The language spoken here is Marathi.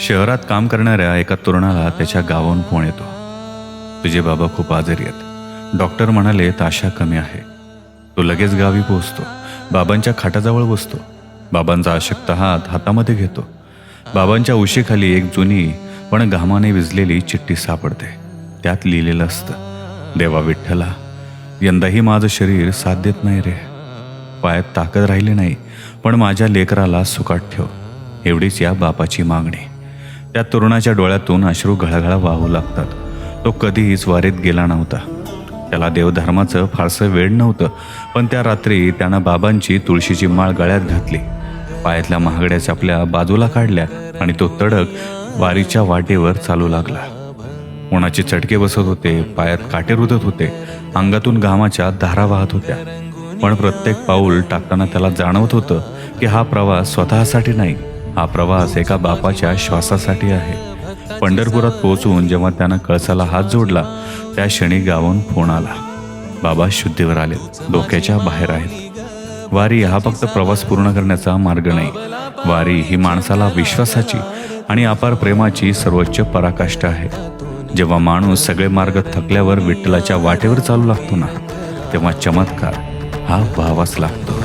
शहरात काम करणाऱ्या एका तरुणाला त्याच्या गावाहून फोन येतो. तुझे बाबा खूप आजारी आहेत. डॉक्टर म्हणाले आशा कमी आहे. तो लगेच गावी पोहोचतो. बाबांच्या खाटाजवळ बसतो. बाबांचा अशक्त हात हातामध्ये घेतो. बाबांच्या उशीखाली एक जुनी पण घामाने विझलेली चिठ्ठी सापडते. त्यात लिहिलेलं असतं, देवा विठ्ठला, यंदाही माझं शरीर साथ देत नाही रे. पायात ताकद राहिली नाही, पण माझ्या लेकराला सुखात ठेव, एवढीच या बापाची मागणी. त्या तरुणाच्या डोळ्यातून अश्रू घळाघळा वाहू लागतात. तो कधीच वारीत गेला नव्हता. त्याला देवधर्माचं फारसं वेळ नव्हतं, पण त्या रात्री त्यानं बाबांची तुळशीची माळ गळ्यात घातली, पायातल्या महागड्या चपल्या बाजूला काढल्या आणि तो तडक वारीच्या वाटेवर चालू लागला. उन्हाचे चटके बसत होते, पायात काटे रुतत होते, अंगातून घामाच्या धारा वाहत होत्या. पण प्रत्येक पाऊल टाकताना त्याला जाणवत होतं की हा प्रवास स्वतःसाठी नाही, हा प्रवास एका बापाच्या श्वासासाठी आहे. पंढरपुरात पोहोचून जेव्हा त्यानं कळसाला हात जोडला, त्या क्षणी गावाहून फोन आला, बाबा शुद्धीवर आले, डोक्याच्या बाहेर आहेत. वारी हा फक्त प्रवास पूर्ण करण्याचा मार्ग नाही. वारी ही माणसाला विश्वासाची आणि अपार प्रेमाची सर्वोच्च पराकाष्ठा आहे. जेव्हा माणूस सगळे मार्ग थकल्यावर विठ्ठलाच्या वाटेवर चालू लागतो ना, तेव्हा चमत्कार हा व्हावाच लागतो.